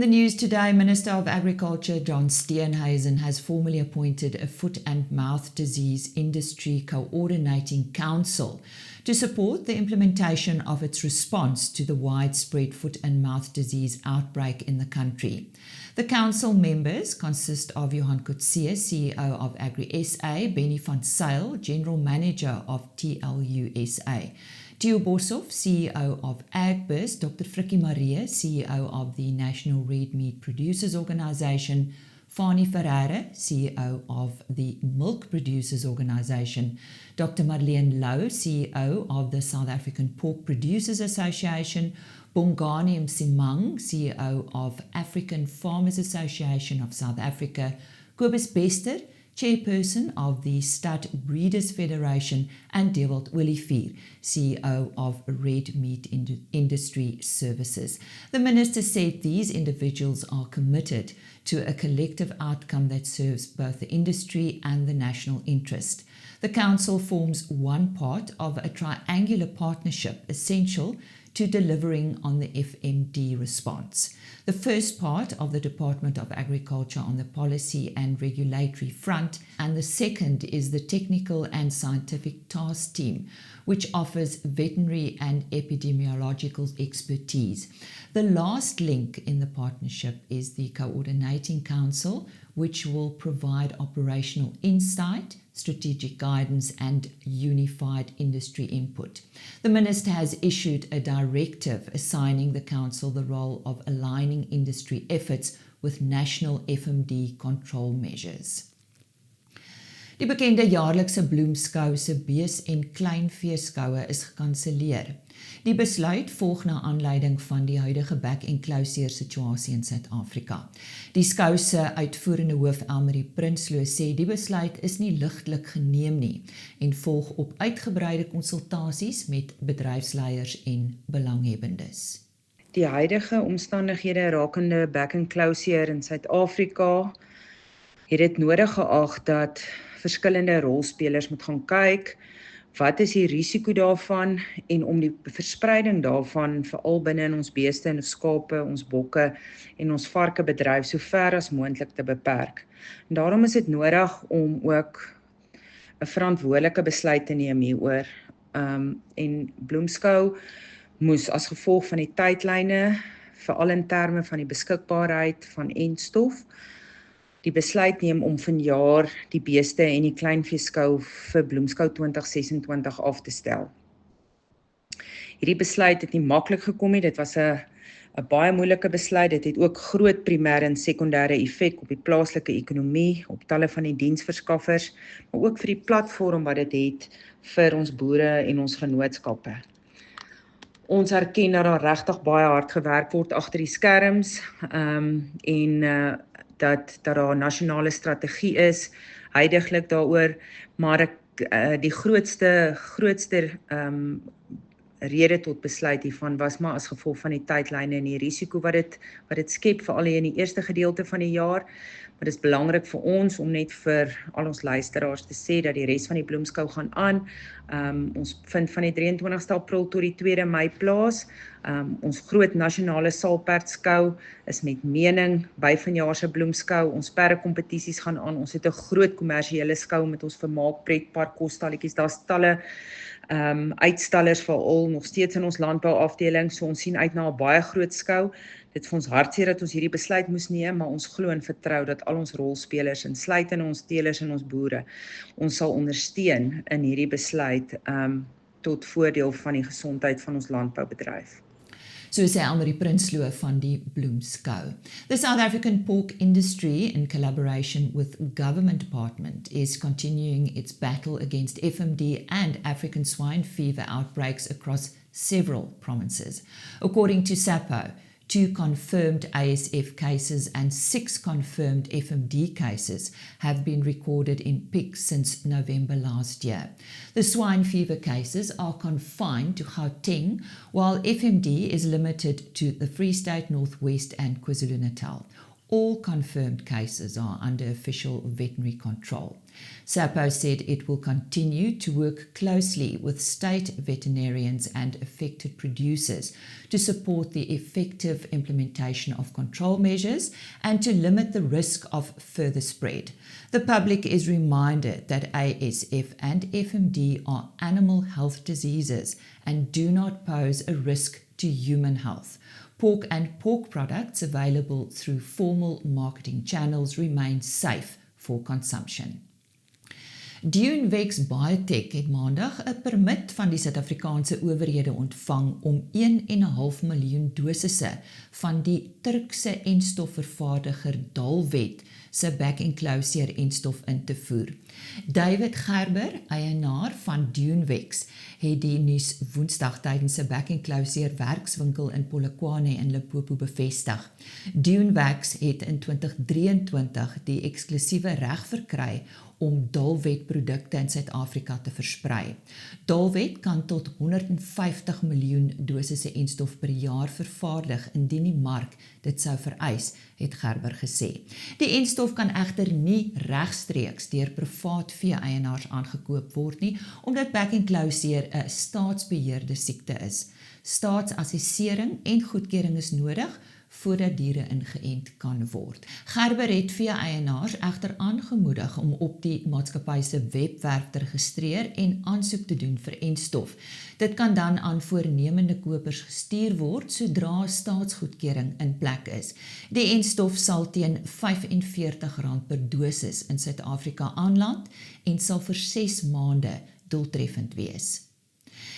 the news today, Minister of Agriculture John Steenhuisen has formally appointed a Foot and Mouth Disease Industry Coordinating Council to support the implementation of its response to the widespread foot and mouth disease outbreak in the country. The council members consist of Johan Coetzee, CEO of Agri SA, Benny van Zyl, General Manager of TLU SA, Theo Boshoff, CEO of Agbiz, Dr. Frikkie Maree, CEO of the National Red Meat Producers Organisation, Fani Ferreira, CEO of the Milk Producers Organisation, Dr. Marlene Louw, CEO of the South African Pork Producers Association, Bongani Msimang, CEO of African Farmers Association of South Africa, Kobus Bester, Chairperson of the Stud Breeders Federation, and Dewald Olivier, CEO of Red Meat Industry Services. The minister said these individuals are committed to a collective outcome that serves both the industry and the national interest. The council forms one part of a triangular partnership essential to delivering on the FMD response. The first part of the Department of Agriculture on the policy and regulatory front, and the second is the technical and scientific task team, which offers veterinary and epidemiological expertise. The last link in the partnership is the Coordinating Council, which will provide operational insight, strategic guidance, and unified industry input. The minister has issued a directive assigning the council the role of aligning industry efforts with national FMD control measures. Die bekende jaarlikse bloemskou se bees- en kleinveeskoue is gekanselleer. Die besluit volg na aanleiding van die huidige back-and-closure situasie in Suid-Afrika. Die skou se uitvoerende hoof Elmarie Prinsloo sê die besluit is nie ligtelik geneem nie en volg op uitgebreide konsultasies met bedryfsleiers en belanghebbendes. Die huidige omstandighede rakende back-and-closure in Suid-Afrika het dit nodig geag dat verskillende rolspelers moet gaan kyk, wat is die risiko daarvan en om die verspreiding daarvan veral binne in ons beeste en skape, ons bokke en ons varkebedryf so ver as moontlik te beperk. En daarom is dit nodig om ook 'n verantwoordelike besluit te neem hieroor. En Bloemskou moes as gevolg van die tydlyne, veral in terme van die beskikbaarheid van entstof, die besluit neem om vanjaar die beeste en die kleinveeskou vir Bloemskou 2026 af te stel. Hierdie besluit het nie maklik gekom nie, dit was 'n baie moeilike besluit, dit het ook groot primêre en sekondêre effek op die plaaslike ekonomie, op talle van die diensverskaffers, maar ook vir die platform wat dit het vir ons boere en ons vennootskappe. Ons erken dat daar regtig baie hard gewerk word agter die skerms, dat daar 'n nasionale strategie is, huidiglik daaroor, maar die grootste rede tot besluit hiervan was maar as gevolg van die tydlyne en die risiko wat dit skep, veral in die eerste gedeelte van die jaar. Maar dit is belangrik vir ons om net vir al ons luisteraars te sê dat die res van die bloemskou gaan aan. Ons vind van die 23ste April tot die 2de Mei plaas. Ons groot nasionale saalperdskou is met mening by vanjaar se bloemskou. Ons perdekompetisies gaan aan. Ons het 'n groot kommersiële skou met ons vermaak, pretpark, kostalletjies. Daar's talle uitstallers veral nog steeds in ons landbouafdeling. So ons sien uit na 'n baie groot skou. Dit vir ons hartseer dat ons hierdie besluit moes neem, maar ons glo en vertrou dat al ons rolspelers, insluitend ons teelers en ons boere, ons sal ondersteun in hierdie besluit tot voordeel van die gesondheid van ons landboubedryf. So sê Elmarie Prinsloo van die Bloemskou. The South African pork industry, in collaboration with Government Department, is continuing its battle against FMD and African swine fever outbreaks across several provinces. According to SAPO, 2 confirmed ASF cases and 6 confirmed FMD cases have been recorded in pigs since November last year. The swine fever cases are confined to Gauteng, while FMD is limited to the Free State, North West and KwaZulu-Natal. all confirmed cases are under official veterinary control. SAPO said it will continue to work closely with state veterinarians and affected producers to support the effective implementation of control measures and to limit the risk of further spread. The public is reminded that ASF and FMD are animal health diseases and do not pose a risk to human health. Pork and pork products available through formal marketing channels remain safe for consumption. Dunewex Biotech het maandag 'n permit van die Suid-Afrikaanse owerhede ontvang om 1,5 miljoen dosisse van die Turkse enstofvervaardiger Dalvet se back-enclosure enstof in te voer. David Gerber, eienaar van Dunewex, het die nuus Woensdag tydens 'n back-enclosure werkswinkel in Polokwane in Limpopo bevestig. Dunewex het in 2023 die eksklusiewe reg verkry om Dalvet produkte in Suid-Afrika te versprei. Dalvet kan tot 150 miljoen dosisse enstof per jaar vervaardig indien die mark dit sou vereis, het Gerber gesê. Die enstof kan egter nie regstreeks deur privaat vee-eienaars aangekoop word nie, omdat back-enclosure 'n staatsbeheerde siekte is. Staatsassessering en goedkeuring is nodig voordat diere ingeënt kan word. Gerber het vee-eienaars egter aangemoedig om op die maatskappy se webwerf te registreer en aansoek te doen vir enstof. Dit kan dan aan voornemende kopers gestuur word sodra staatsgoedkeuring in plek is. Die enstof sal teen R45 per dosis in Suid-Afrika aanland en sal vir 6 maande doeltreffend wees.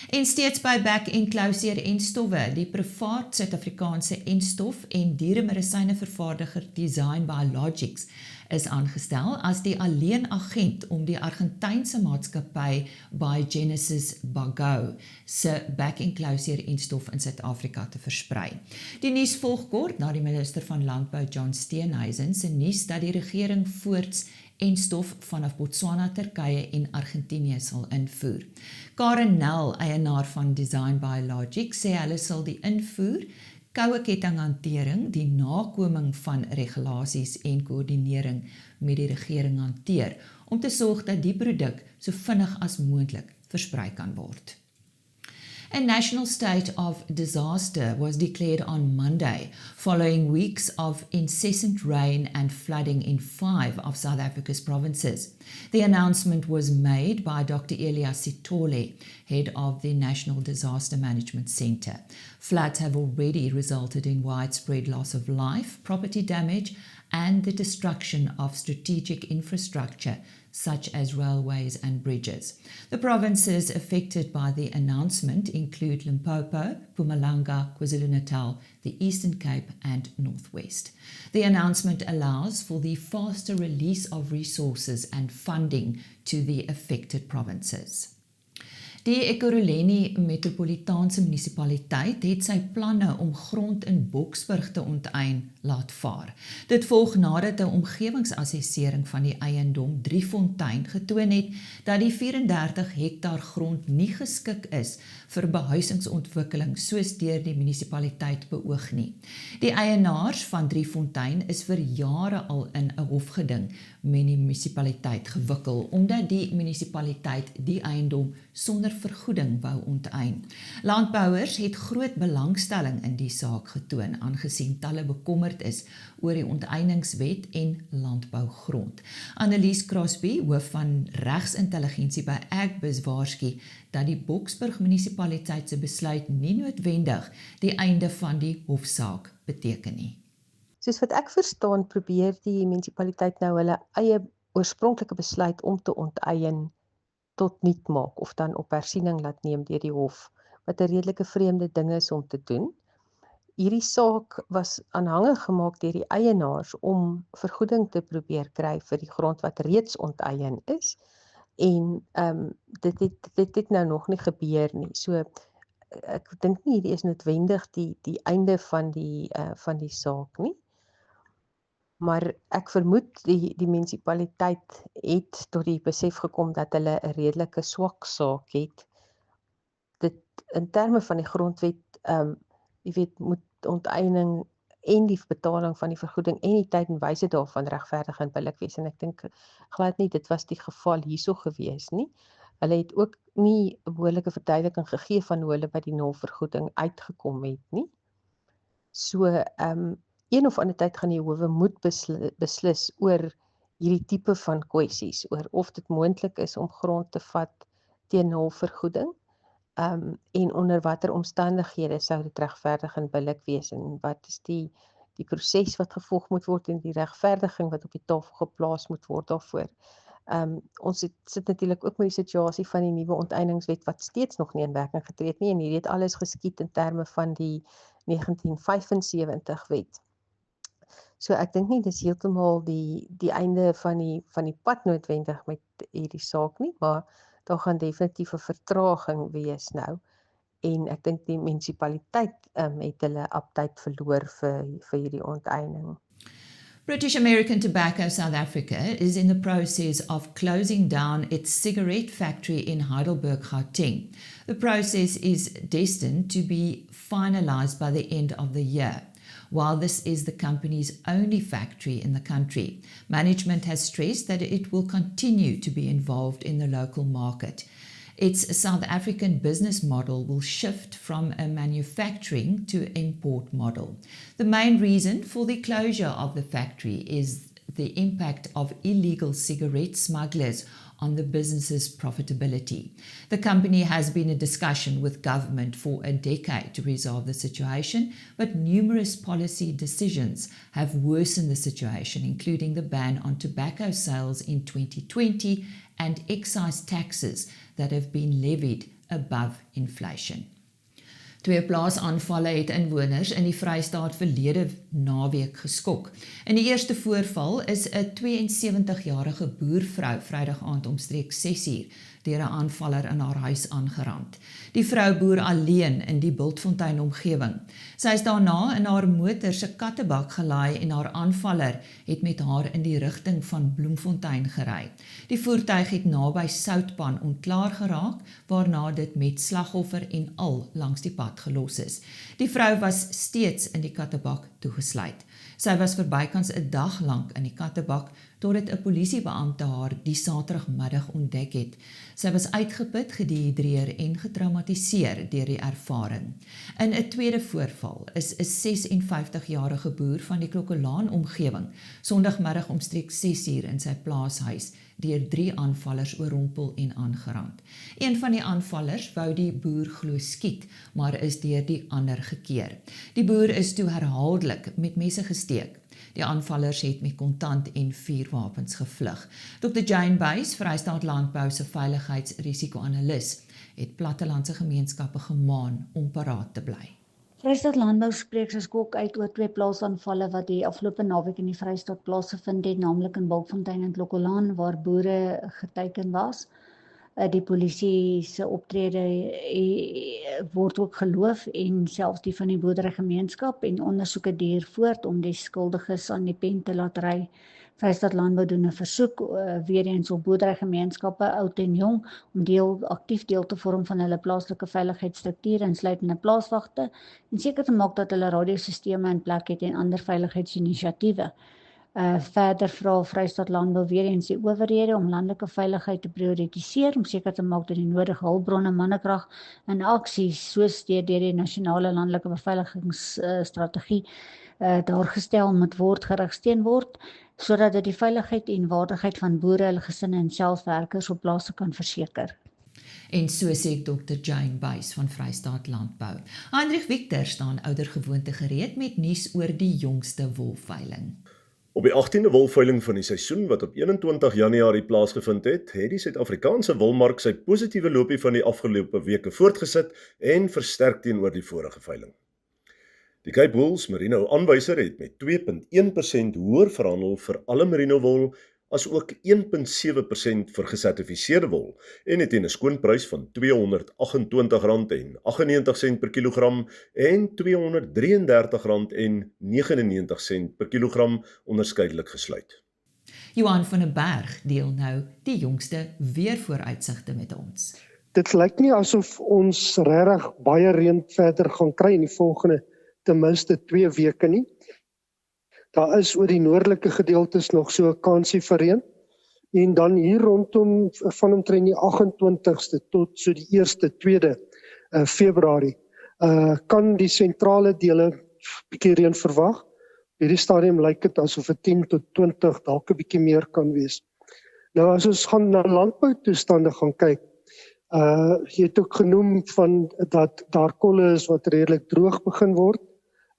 En steeds by back-enclosure enstowwe, die privaat Suid-Afrikaanse enstof en dieremedisyne vervaardiger Design Biologics is aangestel as die alleen agent om die Argentynse maatskappy Biogenesis Bago se back-enclosure enstof in Suid-Afrika te versprei. Die nuus volg kort na die minister van Landbou John Steenhuisen se nuus dat die regering voorts enstof vanaf Botswana, Turkye en Argentinië sal invoer. Karen Nel, eienaar van Design Biologics, sê hulle sal die invoer, koue kettinghantering, die nakoming van regulasies en koördinering met die regering hanteer, om te sorg dat die produk so vinnig as moontlik versprei kan word. A national state of disaster was declared on Monday, following weeks of incessant rain and flooding in 5 of South Africa's provinces. The announcement was made by Dr. Elias Sithole, head of the National Disaster Management Centre. Floods have already resulted in widespread loss of life, property damage, and the destruction of strategic infrastructure, such as railways and bridges. The provinces affected by the announcement include Limpopo, Mpumalanga, KwaZulu-Natal, the Eastern Cape, and Northwest. The announcement allows for the faster release of resources and funding to the affected provinces. Die Ekurhuleni Metropolitaanse Munisipaliteit het sy planne om grond in Boksburg te onteien laat vaar. Dit volg nadat 'n omgewingsassessering van die eiendom Driefontein getoon het dat die 34 hektaar grond nie geskik is vir behuisingsontwikkeling soos deur die munisipaliteit beoog nie. Die eienaars van Driefontein is vir jare al in 'n hofgeding met die munisipaliteit gewikkel omdat die munisipaliteit die eiendom sonder vergoeding wou onteien. Landbouers het groot belangstelling in die saak getoon, aangesien talle bekommerd is oor die onteieningswet en landbougrond. Annelies Crosby, hoof van regsintelligensie by Agbiz, waarsku dat die Boksburg munisipaliteit se besluit nie noodwendig die einde van die hofsaak beteken nie. Soos wat ek verstaan, probeer die munisipaliteit nou hulle eie oorspronklike besluit om te onteien tot niet maak of dan op hersiening laat neem deur die hof, wat 'n redelike vreemde ding is om te doen. Hierdie saak was aanhangig gemaak deur die eienaars om vergoeding te probeer kry vir die grond wat reeds onteien is en dit het nou nog nie gebeur nie. So ek dink nie hierdie is noodwendig die einde van die saak nie. Maar ek vermoed die munisipaliteit het tot die besef gekom dat hulle 'n redelike swak saak het. Dit in terme van die grondwet, jy weet, moet onteiening en die betaling van die vergoeding en die tyd en wyse daarvan regverdig en billik wees. En ek dink glad nie dit was die geval hierso gewees nie. Hulle het ook nie 'n behoorlike verduideliking gegee van hoe hulle by die nulvergoeding uitgekom het nie. So, een of ander tyd gaan die howe moet beslis oor hierdie tipe van kwessies, oor of dit moontlik is om grond te vat teen nulvergoeding, en onder watter omstandighede sou dit regverdig en billik wees en wat is die proses wat gevolg moet word en die regverdiging wat op die tafel geplaas moet word daarvoor. Ons sit natuurlik ook met die situasie van die nuwe onteieningswet wat steeds nog nie in werking getree het nie en hierdie het alles geskied in terme van die 1975 wet. So ek dink nie dis heeltemal die einde van die pad noodwendig met hierdie saak nie, maar daar gaan definitief 'n vertraging wees nou. En ek dink die munisipaliteit het hulle aptyd verloor vir hierdie onteiening. British American Tobacco South Africa is in the process of closing down its cigarette factory in Heidelberg, Gauteng. The process is destined to be finalized by the end of the year. While this is the company's only factory in the country, management has stressed that it will continue to be involved in the local market. Its South African business model will shift from a manufacturing to import model. The main reason for the closure of the factory is the impact of illegal cigarette smugglers on the business's profitability. The company has been in discussion with government for a decade to resolve the situation, but numerous policy decisions have worsened the situation, including the ban on tobacco sales in 2020 and excise taxes that have been levied above inflation. 2 plaasaanvalle het inwoners in die Vrystaat verlede naweek geskok. In die eerste voorval is 'n 72-jarige boervrou Vrydag aand omstreeks 6uur deur 'n aanvaller in haar huis aangerand. Die vrou boer alleen in die Bultfontein omgewing. Sy is daarna in haar motor se kattebak gelaai en haar aanvaller het met haar in die rigting van Bloemfontein gery. Die voertuig het naby Soutpan ontklaar geraak, waarna dit met slagoffer en al langs die pad gelos is. Die vrou was steeds in die kattebak toegesluit. Sy was vir bykans 'n dag lank in die kattebak totdat 'n polisiebeampte haar die Saterdagmiddag ontdek het. Sy was uitgeput, gedehidreer en getraumatiseer deur die ervaring. In 'n tweede voorval is 'n 56-jarige boer van die Klokkelaan omgewing Sondagmiddag omstreeks 6uur in sy plaashuis deur 3 aanvallers oorrompel en aangerand. Een van die aanvallers wou die boer glo skiet, maar is deur die ander gekeer. Die boer is toe herhaaldelik met messe gesteek. Die aanvallers het met kontant en vuurwapens gevlug. Dr. Jane Buys, Vrystaat Landbou se veiligheidsrisiko-analis, het plattelandse gemeenskappe gemaan om paraat te bly. Vrystaat Landbou spreek sy skok uit oor 2 plaasaanvalle wat die afgelope naweek in die Vrystaat plaasgevind het, naamlik in Bultfontein en Klokkelaan, waar boere geteiken was. Die polisie se optrede word ook geloof en selfs die van die boerderygemeenskap en ondersoeke duur voort om die skuldiges aan die pen te laat ry. Vrystaat Landbou doen 'n versoek weer eens op boerderygemeenskappe oud en jong om aktief deel te vorm van hulle plaaslike veiligheidsstrukture insluitende plaaswagte en seker te maak dat hulle radiosisteme in plek het en ander veiligheidsinisiatiewe. Verder vra Vrystaat Landbou weer eens die owerhede om landelike veiligheid te prioritiseer om seker te maak dat die nodige hulpbronne, mannekrag en aksies soos deur die nasionale landelike beveiligingsstrategie daar gestel moet word, gerigsteen word, sodat dit die veiligheid en waardigheid van boere, hulle gesinne en selfs werkers op plase kan verseker. En so sê Dr. Jane Buys van Vrystaat Landbou. Heinrich Victor staan oudergewoonte gereed met nuus oor die jongste wolveiling. Op die 18de wolveiling van die seisoen wat op 21 Januarie plaasgevind het die Suid-Afrikaanse wolmark sy positiewe loopie van die afgelope weke voortgesit en versterk teenoor die vorige veiling. Die Cape Wool's Merino aanwyser het met 2.1% hoër verhandel vir alle merino wol as ook 1.7% vir gesertifiseerde wol en het teen 'n skoonprys van R228.98 per kilogram en R233.99 per kilogram onderskeidelik gesluit. Johan van den Berg deel nou die jongste weervooruitsigte met ons. Dit lyk nie asof ons regtig baie reën verder gaan kry in die volgende ten minste 2 weke nie. Daar is oor die noordelike gedeeltes nog so 'n kansie vir reën. En dan hier rondom van omtrent die 28ste tot so die 1ste, 2de Februarie kan die sentrale dele bietjie reën verwag. Op hierdie stadium lyk dit asof dit 10 tot 20 dalk 'n bietjie meer kan wees. Nou as ons gaan na landboutoestande gaan kyk, jy het ook genoem van dat daar kolle is wat redelik droog begin word,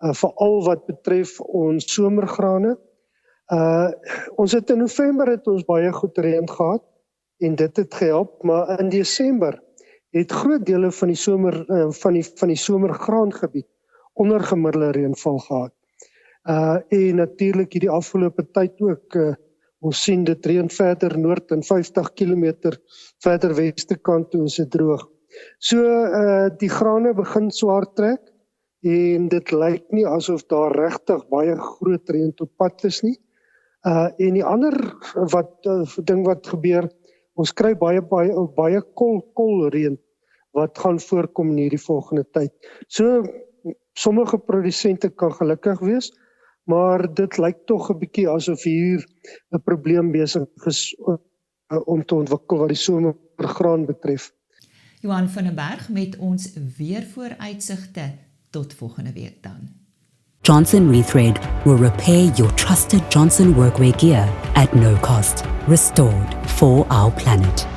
veral wat betref ons somergrane. Ons het in November het ons baie goed reën gehad en dit het gehelp, maar in Desember het groot dele van die somergraangebied ondergemiddelde reënval gehad. En natuurlik hierdie afgelope tyd ook, ons sien dit reën verder noord en 50 km verder weste kant toe is dit droog. So die grane begin swaar trek en dit lyk nie asof daar regtig baie groot reën tot pad is nie. En die ander ding wat gebeur, ons kry baie kol reën wat gaan voorkom in hierdie volgende tyd. So sommige produsente kan gelukkig wees, maar dit lyk tog 'n bietjie asof hier 'n probleem besig is om te ontwikkel wat die somergraan betref. Johan van den Berg met ons weervooruitsigte tot volgende week dan. Johnson Rethread will repair your trusted Johnson workwear gear at no cost. Restored for our planet.